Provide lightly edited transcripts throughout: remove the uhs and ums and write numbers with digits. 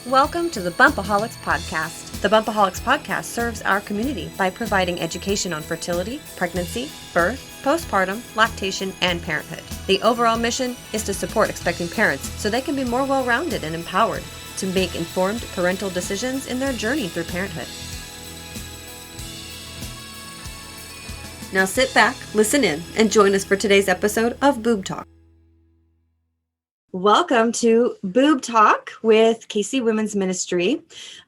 Welcome to the Bumpaholics Podcast. The Bumpaholics Podcast serves our community by providing education on fertility, pregnancy, birth, postpartum, lactation, and parenthood. The overall mission is to support expecting parents so they can be more well-rounded and empowered to make informed parental decisions in their journey through parenthood. Now sit back, listen in, and join us for today's episode of Boob Talk. Welcome to Boob Talk with KCWM's Ministry.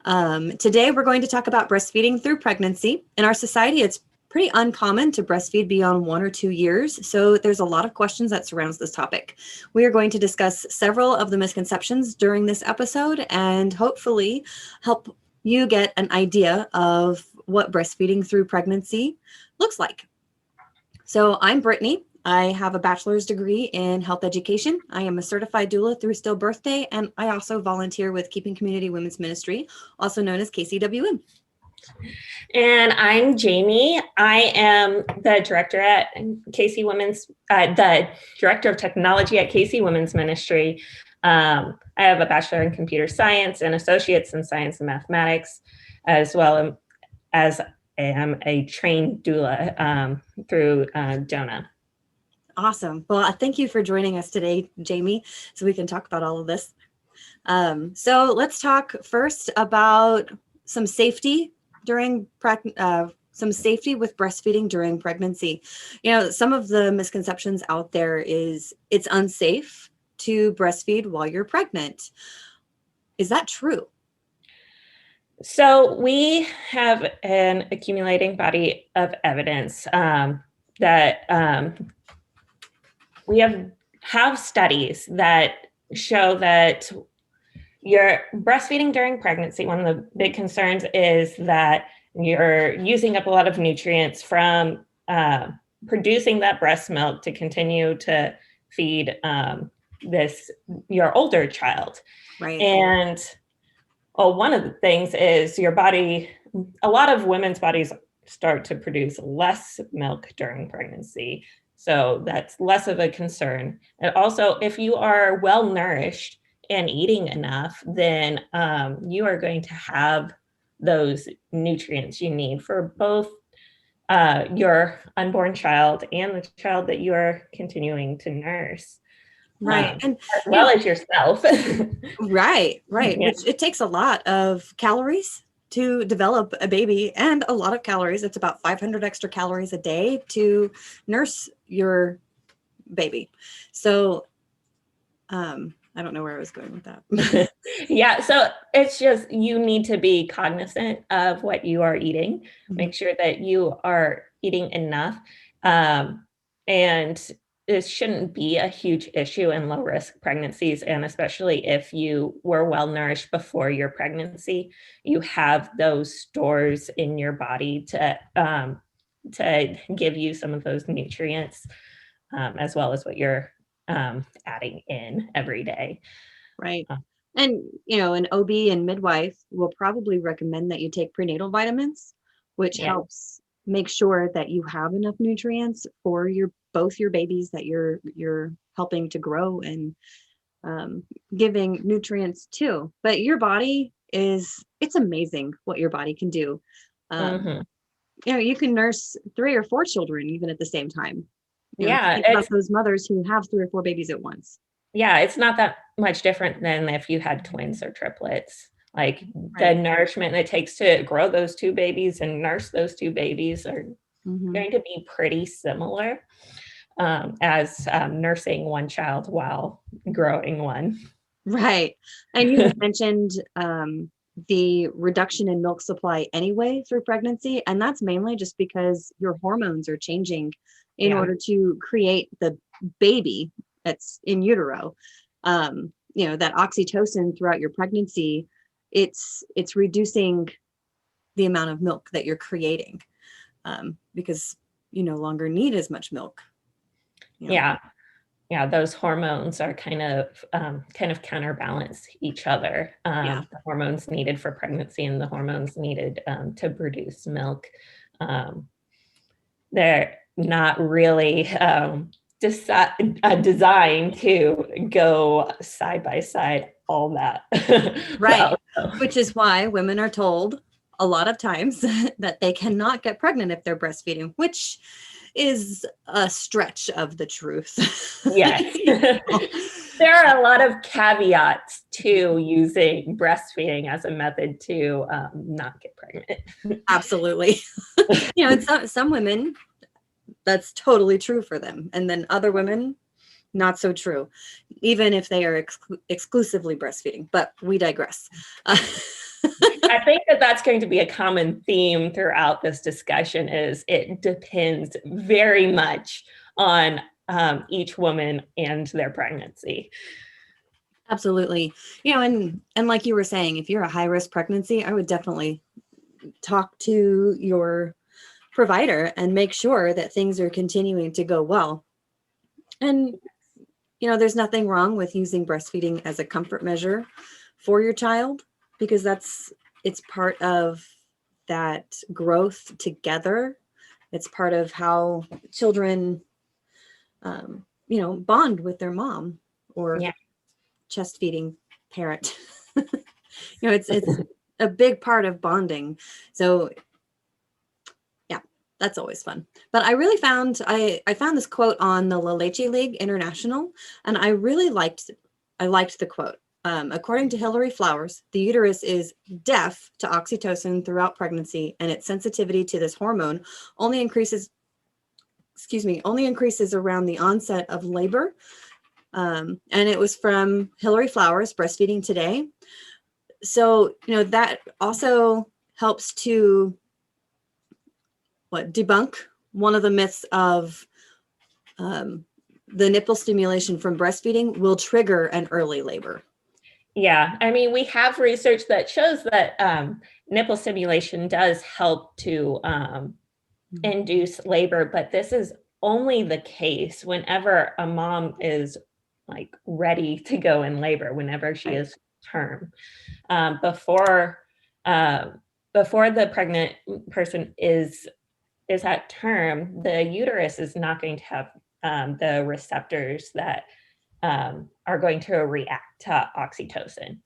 Today we're going to talk about breastfeeding through pregnancy. In our society, it's pretty uncommon to breastfeed beyond 1 or 2 years, so there's a lot of questions that surrounds this topic. We are going to discuss several of the misconceptions during this episode and hopefully help you get an idea of what breastfeeding through pregnancy looks like. So I'm Brittany. I have a bachelor's degree in health education. I am a certified doula through Stillbirth Day, and I also volunteer with Keeping Community Women's Ministry, also known as KCWM. And I'm Jamie. I am the director at the director of technology at KC Women's Ministry. I have a bachelor in computer science and associates in science and mathematics, as well as I am a trained doula through DONA. Awesome. Well, thank you for joining us today, Jamie, so we can talk about all of this. So let's talk first about some safety with breastfeeding during pregnancy. You know, some of the misconceptions out there is it's unsafe to breastfeed while you're pregnant. Is that true? So we have an accumulating body of evidence that we have studies that show that you're breastfeeding during pregnancy. One of the big concerns is that you're using up a lot of nutrients from producing that breast milk to continue to feed your older child. Right. And one of the things is your body, a lot of women's bodies start to produce less milk during pregnancy. So that's less of a concern. And also, if you are well nourished and eating enough, then you are going to have those nutrients you need for both your unborn child and the child that you are continuing to nurse. Right. And as well as yourself. Right. Yeah. Which it takes a lot of calories to develop a baby, and a lot of calories. It's about 500 extra calories a day to nurse your baby. So I don't know where I was going with that. Yeah. So it's just, you need to be cognizant of what you are eating, make sure that you are eating enough. And this shouldn't be a huge issue in low risk pregnancies. And especially if you were well nourished before your pregnancy, you have those stores in your body to give you some of those nutrients, as well as what you're adding in every day. Right. And, you know, an OB and midwife will probably recommend that you take prenatal vitamins, which helps make sure that you have enough nutrients for both your babies that you're helping to grow and giving nutrients to. But your body it's amazing what your body can do. You know, you can nurse 3 or 4 children even at the same time. Think about those mothers who have 3 or 4 babies at once. Yeah, it's not that much different than if you had twins or triplets. Like the nourishment it takes to grow those 2 babies and nurse those 2 babies are going to be pretty similar as nursing one child while growing one. Right. And you mentioned the reduction in milk supply anyway through pregnancy. And that's mainly just because your hormones are changing in order to create the baby that's in utero. You know, that oxytocin throughout your pregnancy, it's reducing the amount of milk that you're creating because you no longer need as much milk. You know? Yeah, those hormones are kind of counterbalance each other. The hormones needed for pregnancy and the hormones needed to produce milk. They're not really designed to go side by side, all that. Right. Which is why women are told a lot of times that they cannot get pregnant if they're breastfeeding, which is a stretch of the truth. Yes. There are a lot of caveats to using breastfeeding as a method to not get pregnant. Absolutely. And some women, that's totally true for them. And then other women, not so true, even if they are exclusively breastfeeding. But we digress. I think that that's going to be a common theme throughout this discussion. Is it depends very much on each woman and their pregnancy. Absolutely. And like you were saying, if you're a high risk pregnancy, I would definitely talk to your provider and make sure that things are continuing to go well. And there's nothing wrong with using breastfeeding as a comfort measure for your child, because it's part of that growth together. It's part of how children, bond with their mom or chest feeding parent. It's a big part of bonding. So yeah, that's always fun. But I really found this quote on the La Leche League International, and I really liked the quote. According to Hilary Flowers, the uterus is deaf to oxytocin throughout pregnancy, and its sensitivity to this hormone only increases around the onset of labor. And it was from Hilary Flowers, Breastfeeding Today. So, that also helps to debunk one of the myths of the nipple stimulation from breastfeeding will trigger an early labor. Yeah, I mean, we have research that shows that nipple stimulation does help to induce labor, but this is only the case whenever a mom is ready to go in labor, whenever she is term. Before the pregnant person is at term, the uterus is not going to have the receptors that are going to react to oxytocin.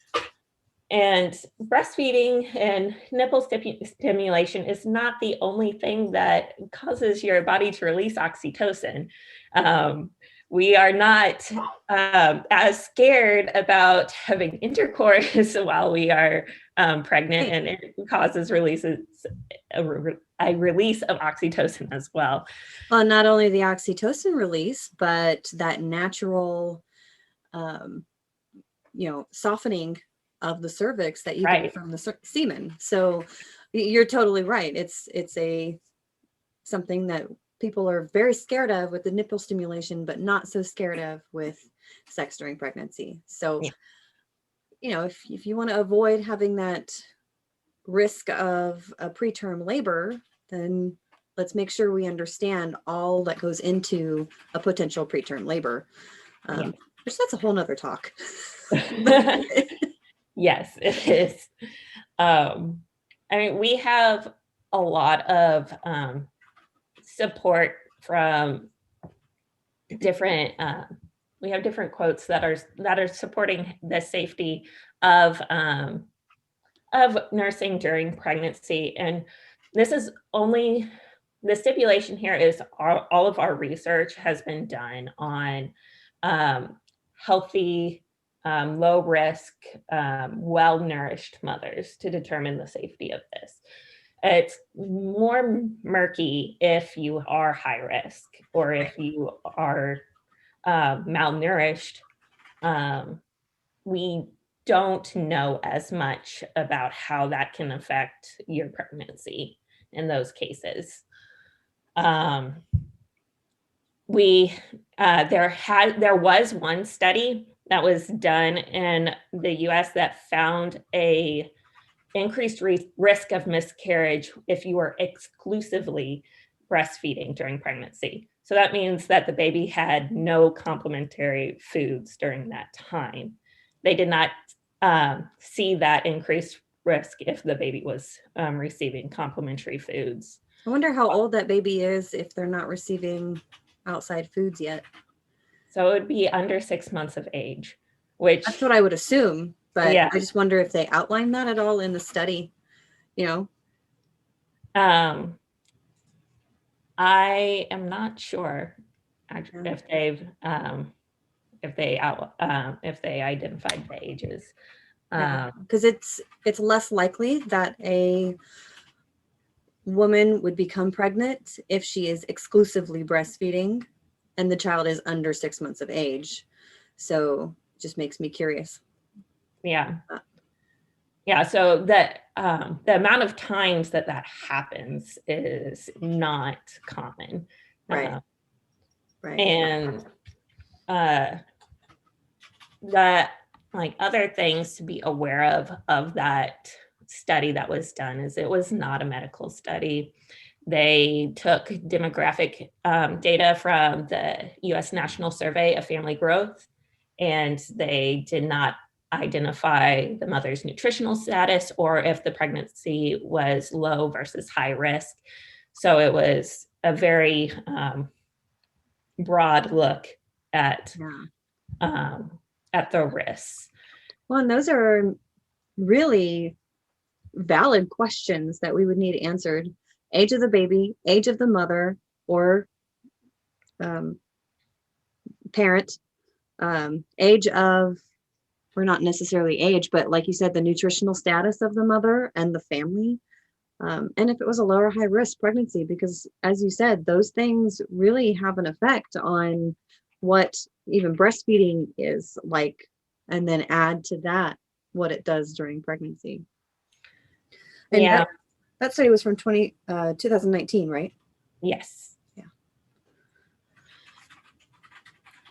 And breastfeeding and nipple stimulation is not the only thing that causes your body to release oxytocin. We are not as scared about having intercourse while we are pregnant, and it causes a release of oxytocin as well. Well, not only the oxytocin release, but that natural, softening of the cervix that you get from the semen. So you're totally right. It's something that people are very scared of with the nipple stimulation, but not so scared of with sex during pregnancy. So, if you want to avoid having that risk of a preterm labor, then let's make sure we understand all that goes into a potential preterm labor. Which that's a whole nother talk. Yes, it is. I mean, we have a lot of support from different. We have different quotes that are supporting the safety of nursing during pregnancy, and this is only the stipulation here is all of our research has been done on healthy, low risk, well-nourished mothers to determine the safety of this. It's more murky if you are high risk or if you are malnourished. We don't know as much about how that can affect your pregnancy in those cases. There was one study that was done in the US that found a increased risk of miscarriage if you were exclusively breastfeeding during pregnancy. So that means that the baby had no complementary foods during that time. They did not see that increased risk if the baby was receiving complementary foods. I wonder how old that baby is if they're not receiving outside foods yet. So it would be under 6 months of age, which, That's what I would assume, but yeah. I just wonder if they outline that at all in the study, you know? I am not sure if they identified the ages. Because it's less likely that a woman would become pregnant if she is exclusively breastfeeding and the child is under 6 months of age. So it just makes me curious. Yeah. Yeah. So that the amount of times that happens is not common. Right. Right. And that, like, other things to be aware of that study that was done is it was not a medical study. They took demographic data from the US National Survey of Family Growth, and they did not identify the mother's nutritional status or if the pregnancy was low versus high risk. So it was a very broad look at the risks. Well, and those are really valid questions that we would need answered. Age of the baby, age of the mother or parent, age of, or not necessarily age, but like you said, the nutritional status of the mother and the family. And if it was a low or high risk pregnancy, because as you said, those things really have an effect on what even breastfeeding is like, and then add to that what it does during pregnancy. And Yeah. that study was from 2019, right? Yes. Yeah.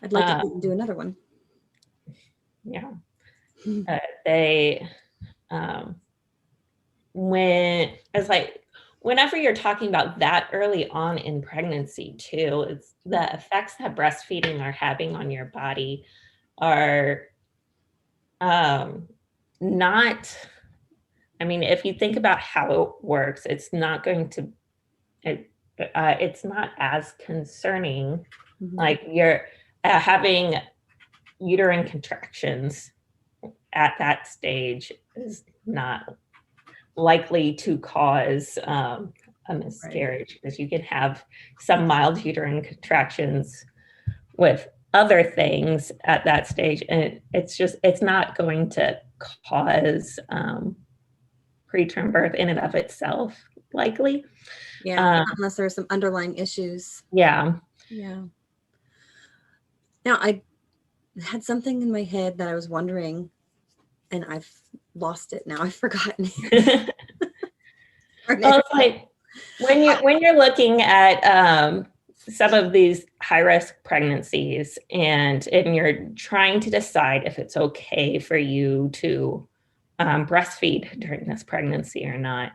I'd like to do another one. Yeah. Whenever you're talking about that early on in pregnancy too, it's the effects that breastfeeding are having on your body are not, I mean, if you think about how it works, it's not going to, it's not as concerning. Like you're having uterine contractions at that stage is not likely to cause a miscarriage, because you can have some mild uterine contractions with other things at that stage, and it's not going to cause preterm birth in and of itself, likely. Yeah, unless there's some underlying issues. Yeah. Now, I had something in my head that I was wondering, and I've lost it now. I've forgotten it. Well, it's like when you're looking at some of these high risk pregnancies, and you're trying to decide if it's okay for you to breastfeed during this pregnancy or not,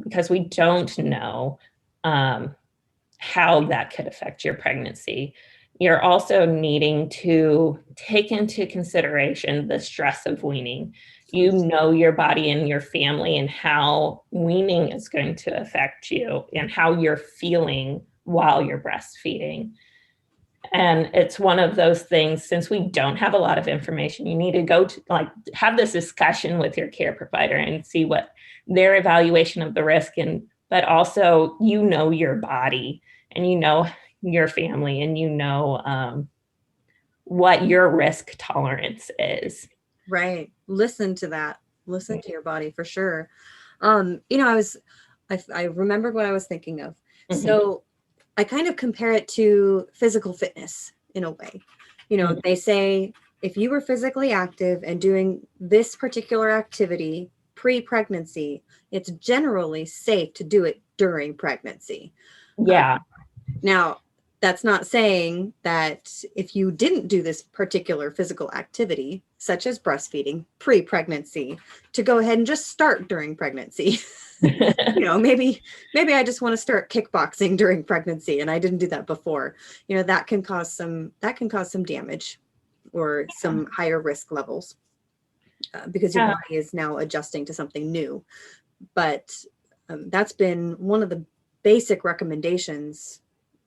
because we don't know how that could affect your pregnancy. You're also needing to take into consideration the stress of weaning. You know your body and your family and how weaning is going to affect you and how you're feeling while you're breastfeeding. And it's one of those things, since we don't have a lot of information, you need to go to have this discussion with your care provider and see what their evaluation of the risk, but also, you know, your body and you know your family and you know what your risk tolerance is. Right. Listen to that. Listen to your body for sure. You know, I remembered what I was thinking of. So I kind of compare it to physical fitness in a way. You know, they say if you were physically active and doing this particular activity pre-pregnancy, it's generally safe to do it during pregnancy. Yeah. Now, that's not saying that if you didn't do this particular physical activity, such as breastfeeding pre-pregnancy, to go ahead and just start during pregnancy. You know, maybe I just want to start kickboxing during pregnancy and I didn't do that before. You know, that can cause some damage or some higher risk levels because your body is now adjusting to something new. But that's been one of the basic recommendations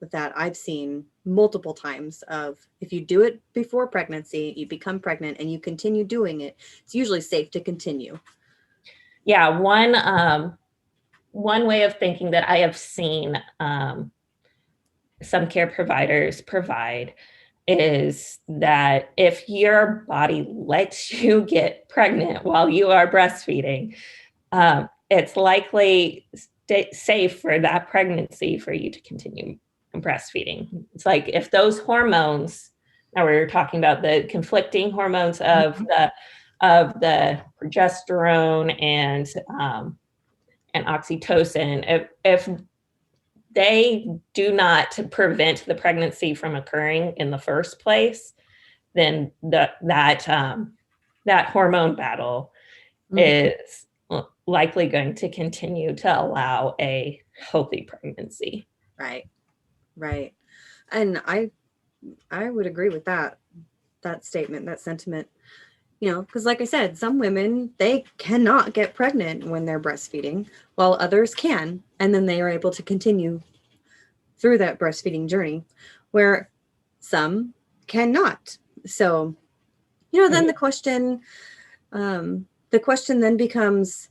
with that I've seen multiple times of if you do it before pregnancy, you become pregnant and you continue doing it, it's usually safe to continue. Yeah, one way of thinking that I have seen some care providers provide is that if your body lets you get pregnant while you are breastfeeding, it's likely safe for that pregnancy for you to continue breastfeeding. It's like if those hormones, now we were talking about the conflicting hormones of the progesterone and oxytocin, if they do not prevent the pregnancy from occurring in the first place, then that hormone battle is likely going to continue to allow a healthy pregnancy. Right. And I would agree with that statement, that sentiment, because like I said, some women, they cannot get pregnant when they're breastfeeding while others can. And then they are able to continue through that breastfeeding journey where some cannot. So, then the question then becomes,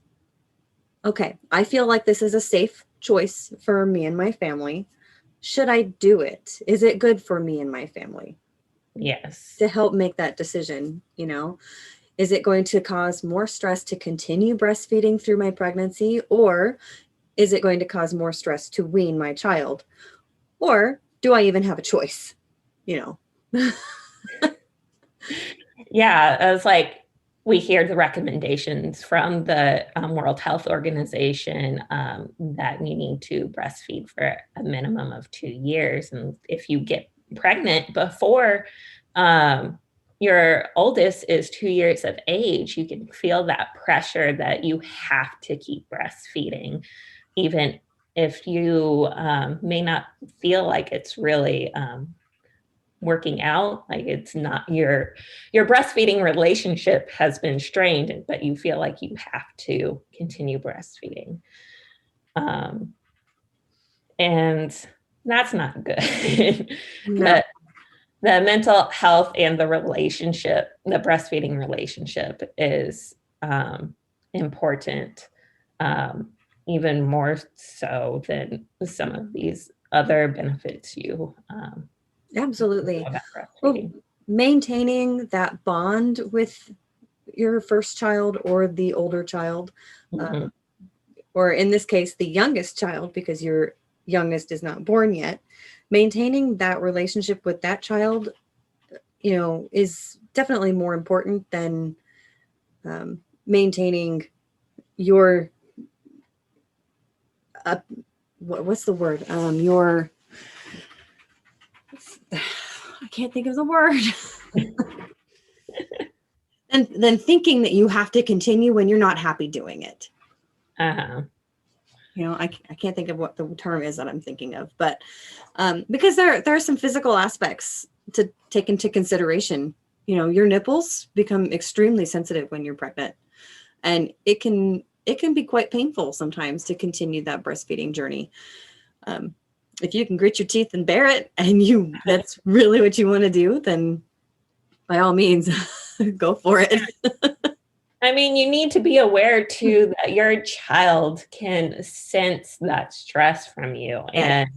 okay, I feel like this is a safe choice for me and my family. Should I do it? Is it good for me and my family? Yes. To help make that decision, is it going to cause more stress to continue breastfeeding through my pregnancy, or is it going to cause more stress to wean my child? Or do I even have a choice? Yeah, it's like we hear the recommendations from the World Health Organization that you need to breastfeed for a minimum of 2 years. And if you get pregnant before your oldest is 2 years of age, you can feel that pressure that you have to keep breastfeeding, even if you may not feel like it's really working out, like it's not your breastfeeding relationship has been strained, but you feel like you have to continue breastfeeding. And that's not good. No. The mental health and the relationship, the breastfeeding relationship is important, even more so than some of these other benefits you Absolutely. Well, maintaining that bond with your first child or the older child, or in this case, the youngest child, because your youngest is not born yet, maintaining that relationship with that child, is definitely more important than maintaining your, what's the word? I can't think of the word. And then thinking that you have to continue when you're not happy doing it. I can't think of what the term is that I'm thinking of, but because there are some physical aspects to take into consideration. Your nipples become extremely sensitive when you're pregnant, and it can be quite painful sometimes to continue that breastfeeding journey. If you can grit your teeth and bear it, and that's really what you want to do, then by all means, go for it. I mean, you need to be aware too that your child can sense that stress from you. And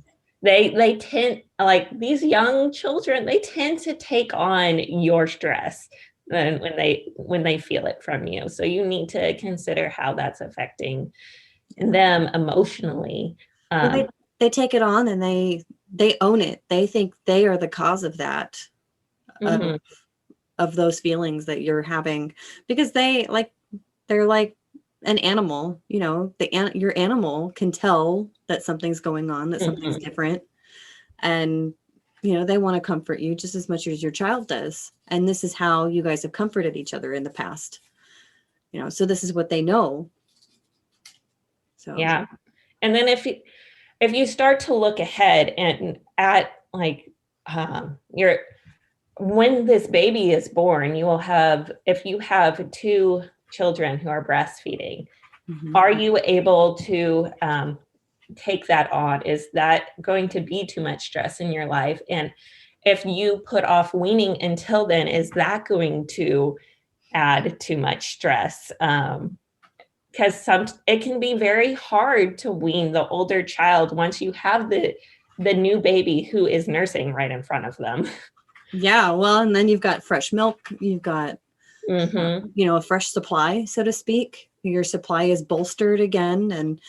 they tend, like these young children, they tend to take on your stress when they feel it from you. So you need to consider how that's affecting them emotionally. Well, they take it on and they own it. They think they are the cause of that, of those feelings that you're having, because they're like an animal. Your animal can tell that something's going on, that something's different, and they want to comfort you just as much as your child does. And this is how you guys have comforted each other in the past. So this is what they know. So yeah. And then if you start to look ahead and at like when this baby is born, if you have 2 children who are breastfeeding, are you able to take that on? Is that going to be too much stress in your life? And if you put off weaning until then, is that going to add too much stress? Because it can be very hard to wean the older child once you have the new baby who is nursing right in front of them. Yeah, well, and then you've got fresh milk, you've got a fresh supply, so to speak. Your supply is bolstered again, and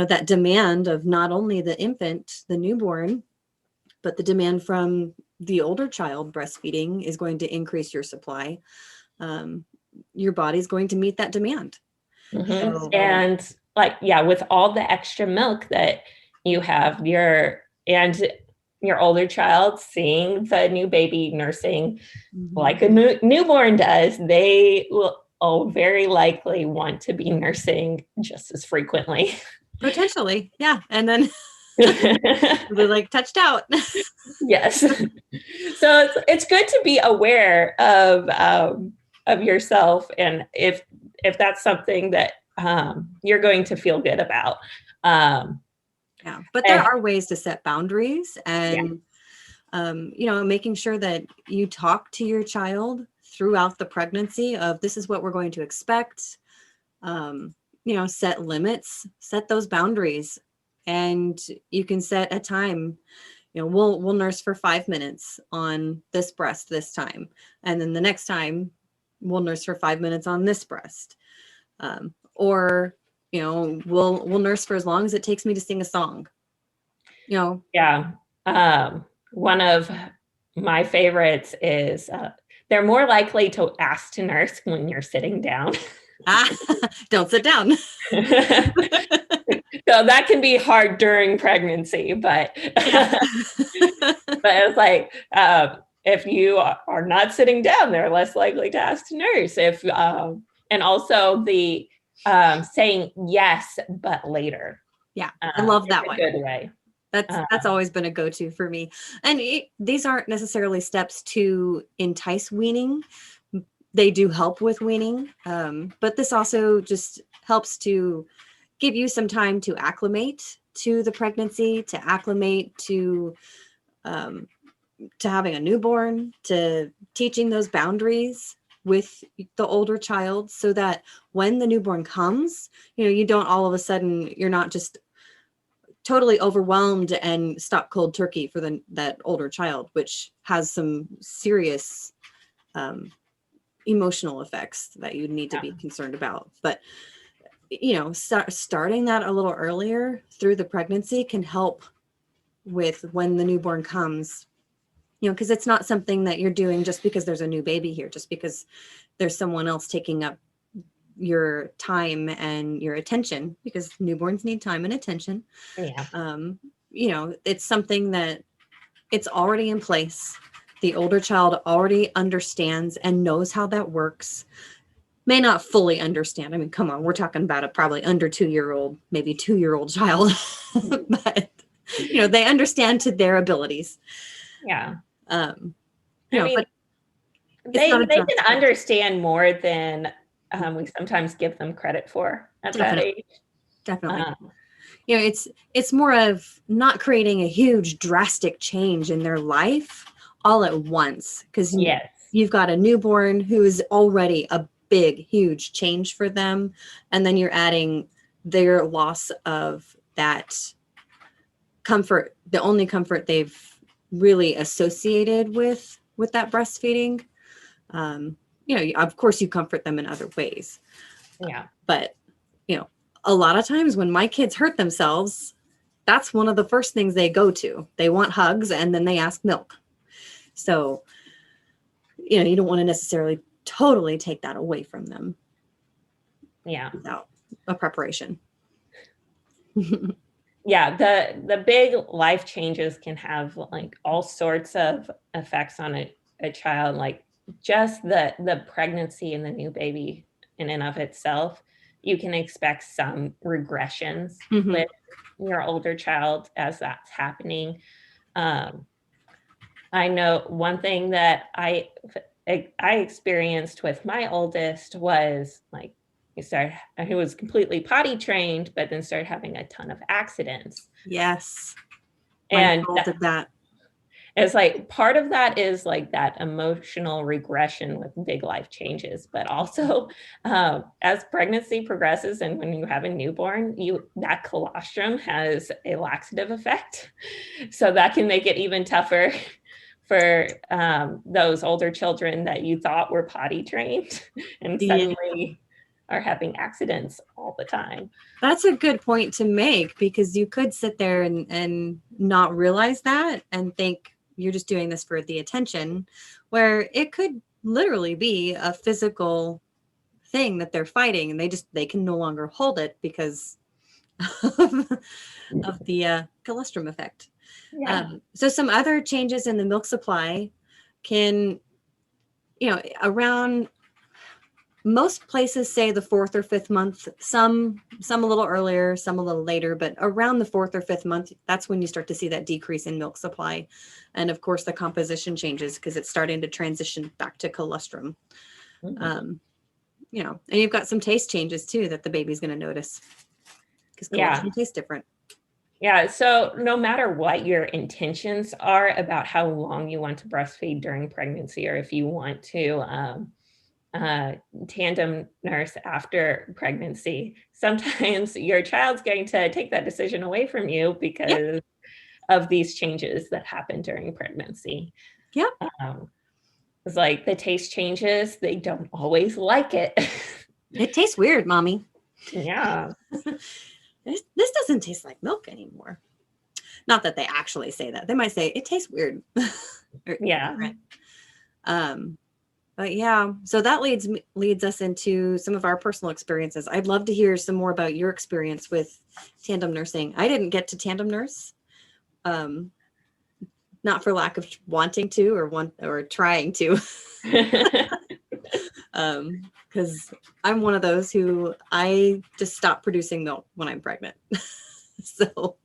that demand of not only the infant, the newborn, but the demand from the older child breastfeeding is going to increase your supply. Your body's going to meet that demand. So, and with all the extra milk that you have, your older child seeing the new baby nursing like a newborn does, they will very likely want to be nursing just as frequently. Potentially, yeah. And then they like touched out. Yes. So it's good to be aware of yourself, and if that's something that you're going to feel good about. Yeah, but there are ways to set boundaries, and making sure that you talk to your child throughout the pregnancy of this is what we're going to expect. Set limits, set those boundaries, and you can set a time. We'll nurse for 5 minutes on this breast this time, and then the next time we'll nurse for 5 minutes on this breast, or we'll nurse for as long as it takes me to sing a song. Yeah. One of my favorites is they're more likely to ask to nurse when you're sitting down. Don't sit down. So that can be hard during pregnancy, but but it's like if you are not sitting down, they're less likely to ask to nurse. And also the saying yes, but later. Yeah, I love that one. Good way. That's always been a go-to for me. And these aren't necessarily steps to entice weaning. They do help with weaning, but this also just helps to give you some time to acclimate to the pregnancy, to acclimate to having a newborn, to teaching those boundaries with the older child, so that when the newborn comes, you don't all of a sudden, you're not just totally overwhelmed and stop cold turkey for that older child, which has some serious emotional effects that you need to be concerned about. But starting that a little earlier through the pregnancy can help with when the newborn comes, because it's not something that you're doing just because there's a new baby here, just because there's someone else taking up your time and your attention, because newborns need time and attention. It's something that it's already in place. The older child already understands and knows how that works. May not fully understand. I mean, come on, we're talking about a probably under 2-year-old, maybe 2-year-old child, but they understand to their abilities. Yeah. But they can understand more than we sometimes give them credit for at that age. Definitely. It's more of not creating a huge drastic change in their life all at once, because you've got a newborn who is already a big, huge change for them. And then you're adding their loss of that comfort, the only comfort they've really associated with that breastfeeding. Of course you comfort them in other ways. Yeah. But, a lot of times when my kids hurt themselves, that's one of the first things they go to. They want hugs, and then they ask milk. So, you don't want to necessarily totally take that away from them. Yeah. Without a preparation. Yeah. The big life changes can have like all sorts of effects on a child, like just the pregnancy and the new baby in and of itself. You can expect some regressions with your older child as that's happening. I know one thing that I experienced with my oldest was like he was completely potty trained, but then started having a ton of accidents. Yes. And My did that. It's like part of that is like that emotional regression with big life changes, but also as pregnancy progresses and when you have a newborn, that colostrum has a laxative effect. So that can make it even tougher for those older children that you thought were potty trained and suddenly are having accidents all the time. That's a good point to make, because you could sit there and not realize that and think you're just doing this for the attention, where it could literally be a physical thing that they're fighting, and they can no longer hold it because of the colostrum effect. Yeah. So some other changes in the milk supply can, around, most places say the 4th or 5th month, some a little earlier, some a little later, but around the 4th or 5th month, that's when you start to see that decrease in milk supply. And of course the composition changes because it's starting to transition back to colostrum. And you've got some taste changes too that the baby's going to notice, because colostrum tastes different. Yeah. So no matter what your intentions are about how long you want to breastfeed during pregnancy, or if you want to tandem nurse after pregnancy, sometimes your child's going to take that decision away from you because of these changes that happen during pregnancy. It's like the taste changes, they don't always like it. It tastes weird, mommy. Yeah. This doesn't taste like milk anymore. Not that they actually say that. They might say it tastes weird. Yeah. But yeah, so that leads us into some of our personal experiences. I'd love to hear some more about your experience with tandem nursing. I didn't get to tandem nurse, not for lack of wanting to or trying to, because I'm one of those who I just stop producing milk when I'm pregnant. So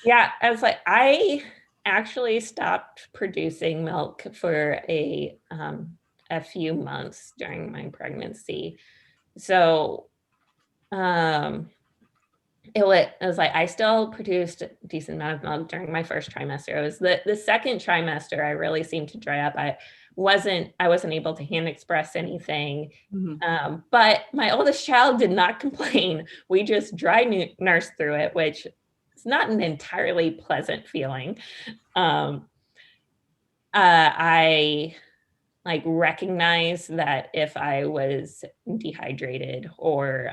yeah, I was like, I actually stopped producing milk for a few months during my pregnancy. So it was like I still produced a decent amount of milk during my first trimester. It was the second trimester I really seemed to dry up. I wasn't able to hand express anything. But my oldest child did not complain. We just dry nursed through it, which is not an entirely pleasant feeling. I like recognize that if I was dehydrated or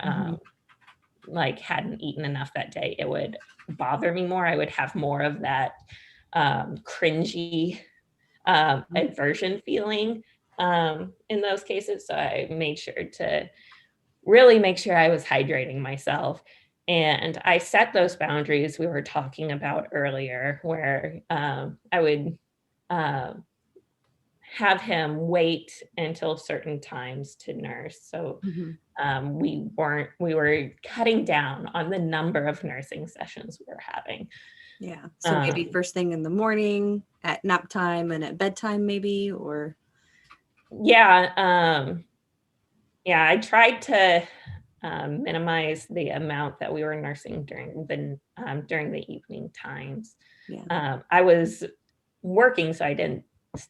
like hadn't eaten enough that day, it would bother me more. I would have more of that cringy aversion feeling in those cases. So I made sure to really make sure I was hydrating myself. And I set those boundaries we were talking about earlier, where I would have him wait until certain times to nurse. So we were cutting down on the number of nursing sessions we were having. Yeah. So maybe first thing in the morning, at nap time, and at bedtime, maybe, or. Yeah. I tried to minimize the amount that we were nursing during the evening times. I was working, so I didn't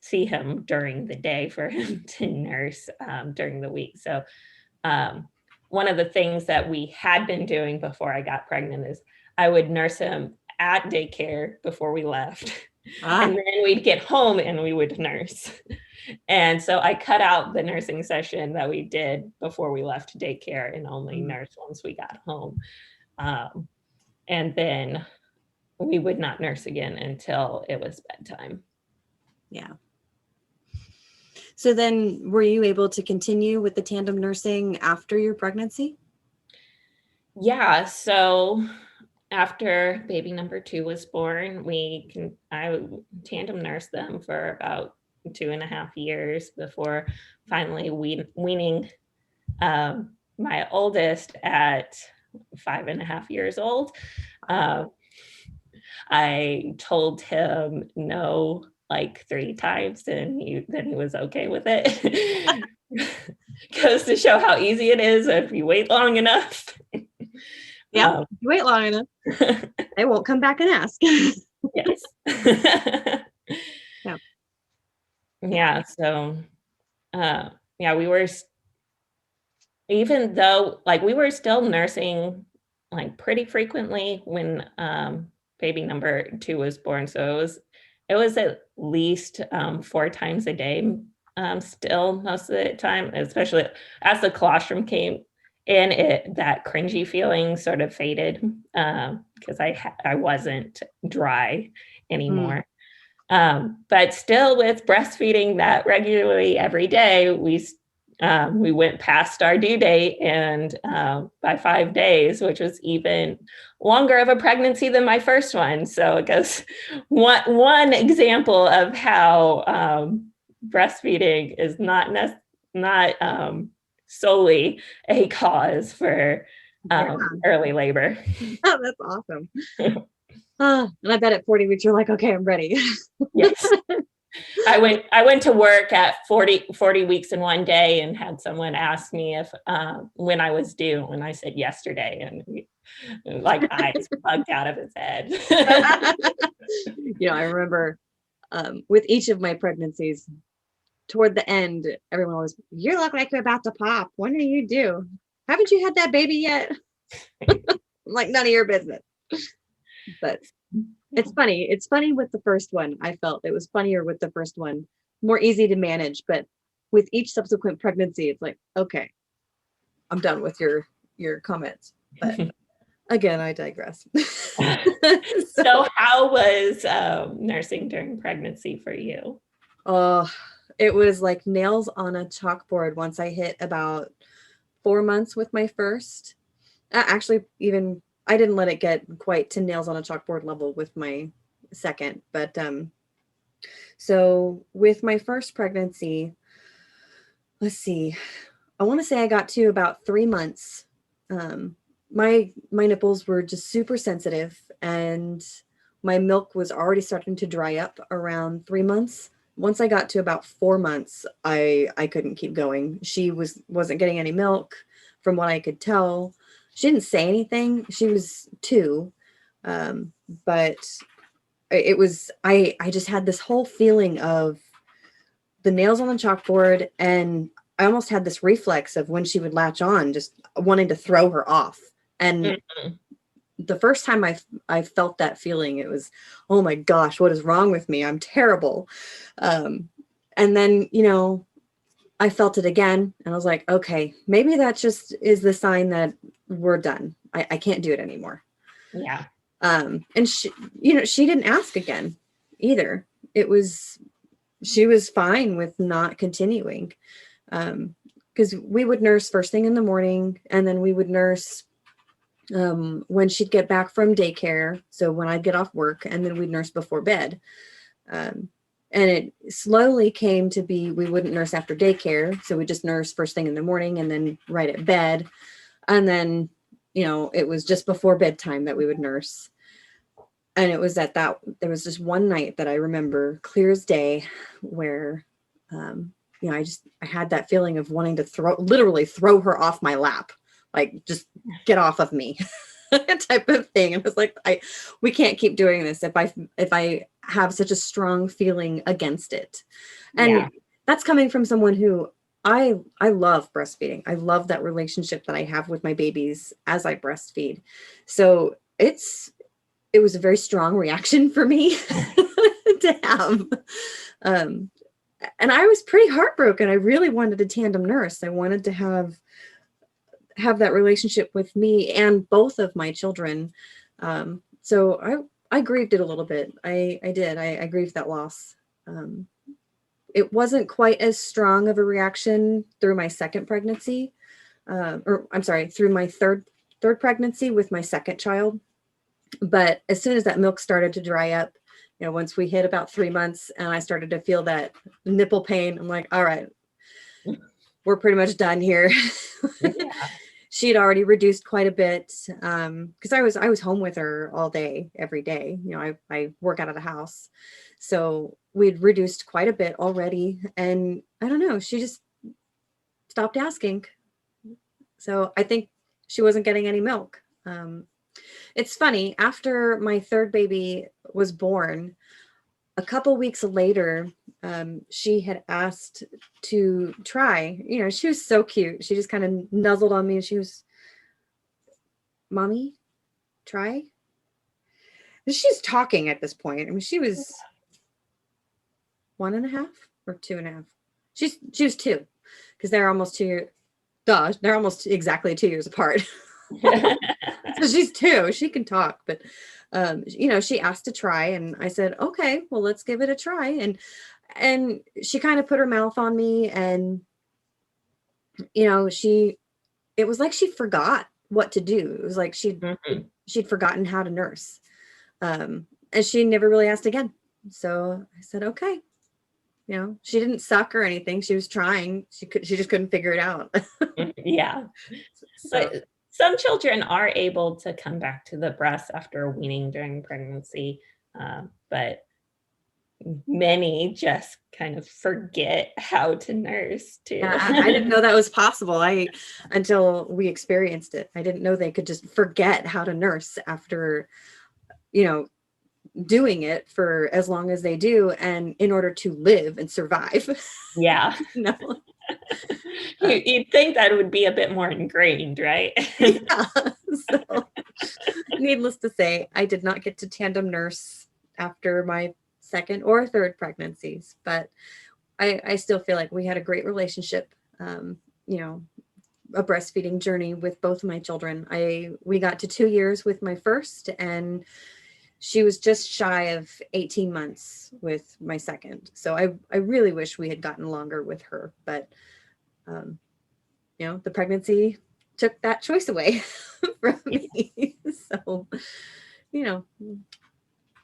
see him during the day for him to nurse during the week. So one of the things that we had been doing before I got pregnant is I would nurse him at daycare before we left. And then we'd get home and we would nurse. And so I cut out the nursing session that we did before we left daycare and only nurse once we got home. And then we would not nurse again until it was bedtime. Yeah. So then were you able to continue with the tandem nursing after your pregnancy? Yeah. So after baby number 2 was born, I tandem nursed them for about 2.5 years before finally weaning my oldest at 5.5 years old. I told him no like 3 times, and then he was okay with it. goes to show how easy it is if you wait long enough. Yeah, if you wait long enough, they won't come back and ask. Yes. Yeah. Yeah. So, yeah, we were, even though like we were still nursing like pretty frequently when baby number 2 was born. So it was at least 4 times a day, still most of the time, especially as the colostrum came in, that cringy feeling sort of faded, because I wasn't dry anymore. But still, with breastfeeding that regularly every day, we went past our due date, and by 5 days, which was even longer of a pregnancy than my first one. So it goes one example of how breastfeeding is not solely a cause for early labor. Oh, that's awesome. And I bet at 40 weeks, you're like, okay, I'm ready. Yes. I went to work at 40 weeks in one day and had someone ask me if when I was due, and I said yesterday, and like eyes bugged out of his head. I remember with each of my pregnancies, toward the end, everyone was, you look like you're about to pop. When are you due? Haven't you had that baby yet? I'm like, none of your business. But it's funny. It's funny with the first one. I felt it was funnier with the first one, more easy to manage. But with each subsequent pregnancy, it's like, okay, I'm done with your comments. But again, I digress. So how was nursing during pregnancy for you? Oh, it was like nails on a chalkboard once I hit about 4 months with my first. Actually, even I didn't let it get quite to nails on a chalkboard level with my second, but so with my first pregnancy, let's see, I want to say I got to about 3 months. My nipples were just super sensitive, and my milk was already starting to dry up around 3 months. Once I got to about 4 months, I couldn't keep going. She wasn't getting any milk from what I could tell. She didn't say anything. She was 2. But it was, I just had this whole feeling of the nails on the chalkboard, and I almost had this reflex of when she would latch on, just wanting to throw her off. And the first time I felt that feeling, it was, oh my gosh, what is wrong with me? I'm terrible. And then, I felt it again, and I was like, okay, maybe that just is the sign that we're done. I can't do it anymore. Yeah. And she didn't ask again either. She was fine with not continuing. Because we would nurse first thing in the morning, and then we would nurse when she'd get back from daycare. So when I'd get off work, and then we'd nurse before bed. And it slowly came to be, we wouldn't nurse after daycare. So we just nurse first thing in the morning and then right at bed. And then, it was just before bedtime that we would nurse. And it was there was just one night that I remember clear as day where, I had that feeling of wanting to literally throw her off my lap, like just get off of me type of thing. And I was like, we can't keep doing this if I have such a strong feeling against it. And that's coming from someone who I love breastfeeding. I love that relationship that I have with my babies as I breastfeed. So it was a very strong reaction for me to have. And I was pretty heartbroken. I really wanted a tandem nurse. I wanted to have that relationship with me and both of my children. So I grieved it a little bit. I did. I grieved that loss. It wasn't quite as strong of a reaction through my second pregnancy, through my third pregnancy with my second child. But as soon as that milk started to dry up, once we hit about 3 months and I started to feel that nipple pain, I'm like, all right, we're pretty much done here. Yeah. She had already reduced quite a bit because I was home with her all day, every day. I work out of the house. So we'd reduced quite a bit already. And I don't know, she just stopped asking. So I think she wasn't getting any milk. It's funny, after my third baby was born, a couple weeks later, she had asked to try. You know, she was so cute. She just kind of nuzzled on me and she was, "Mommy, try." And she's talking at this point. I mean, she was 1.5 or 2.5. She was 2, because they're almost 2 years. Duh, they're almost exactly 2 years apart. So she's 2. She can talk, but you know, she asked to try, and I said, "Okay, well, let's give it a try." And she kind of put her mouth on me, and you know, it was like she forgot what to do. It was like she'd forgotten how to nurse, and she never really asked again. So I said, "Okay." You know, she didn't suck or anything. She was trying. She just couldn't figure it out. Yeah. So But some children are able to come back to the breast after weaning during pregnancy, but many just kind of forget how to nurse too. yeah, I didn't know that was possible. Until we experienced it. I didn't know they could just forget how to nurse after, you know, doing it for as long as they do, and in order to live and survive. Yeah. No. You'd think that would be a bit more ingrained, right? Yeah. So, needless to say, I did not get to tandem nurse after my second or third pregnancies, but I still feel like we had a great relationship. You know, a breastfeeding journey with both of my children. We got to 2 years with my first, and she was just shy of 18 months with my second. So I really wish we had gotten longer with her, but you know, the pregnancy took that choice away from me. So, you know,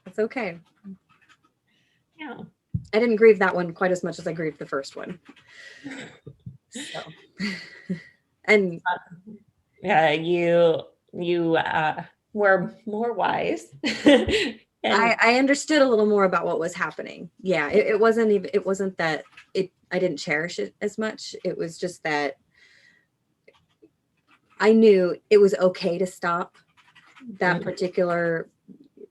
it's okay. Yeah. I didn't grieve that one quite as much as I grieved the first one. So, and yeah, you were more wise. And I understood a little more about what was happening. Yeah, it wasn't that I didn't cherish it as much. It was just that I knew it was okay to stop that particular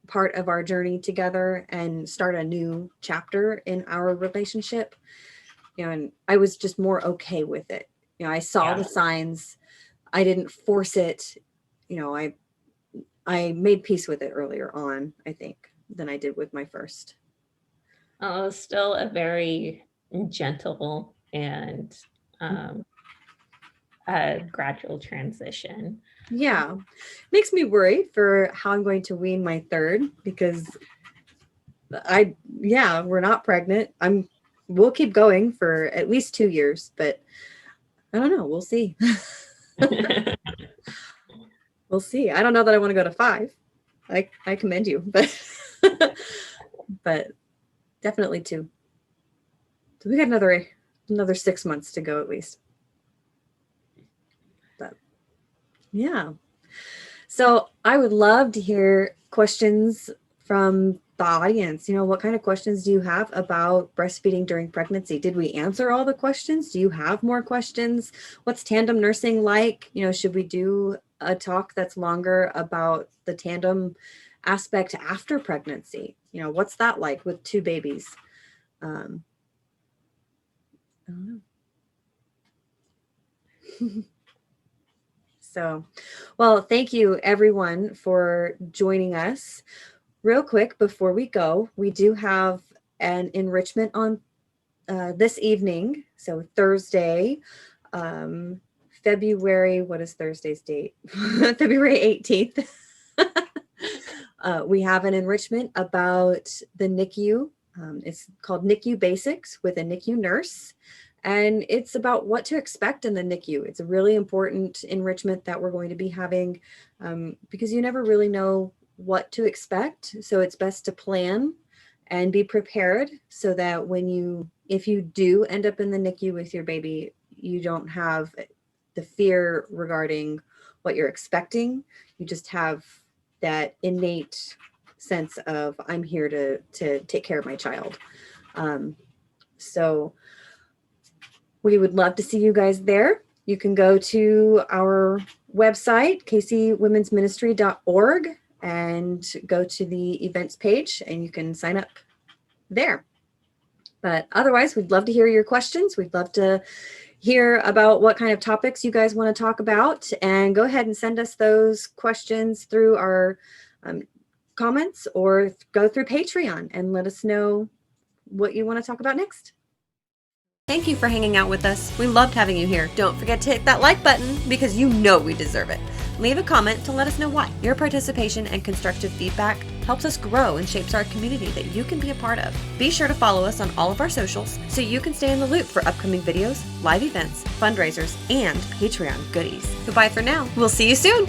part of our journey together and start a new chapter in our relationship. You know, and I was just more okay with it. You know, I saw the signs. I didn't force it. You know, I made peace with it earlier on, I think, than I did with my first. still a very gentle and gradual transition. Yeah. Makes me worried for how I'm going to wean my third, because we're not pregnant. We'll keep going for at least 2 years, but I don't know. We'll see. We'll see. I don't know that I want to go to 5. I commend you, but but definitely 2. So we got another 6 months to go at least. But yeah. So I would love to hear questions from the audience. You know, what kind of questions do you have about breastfeeding during pregnancy? Did we answer all the questions? Do you have more questions? What's tandem nursing like? You know, should we do a talk that's longer about the tandem aspect after pregnancy? You know, what's that like with 2 babies? I don't know. So, well, thank you everyone for joining us. Real quick before we go, we do have an enrichment on this evening. So Thursday, February, what is Thursday's date? February 18th. We have an enrichment about the NICU. It's called NICU Basics with a NICU nurse. And it's about what to expect in the NICU. It's a really important enrichment that we're going to be having because you never really know what to expect. So it's best to plan and be prepared so that if you do end up in the NICU with your baby, you don't have the fear regarding what you're expecting. You just have that innate sense of, I'm here to take care of my child. So We would love to see you guys there. You can go to our website, kcwomensministry.org, and go to the events page, and you can sign up there. But otherwise, we'd love to hear your questions. We'd love to hear about what kind of topics you guys want to talk about, and go ahead and send us those questions through our comments, or go through Patreon and let us know what you want to talk about next. Thank you for hanging out with us. We loved having you here. Don't forget to hit that like button, because you know we deserve it. Leave a comment to let us know why. Your participation and constructive feedback helps us grow and shapes our community that you can be a part of. Be sure to follow us on all of our socials so you can stay in the loop for upcoming videos, live events, fundraisers, and Patreon goodies. Goodbye for now. We'll see you soon.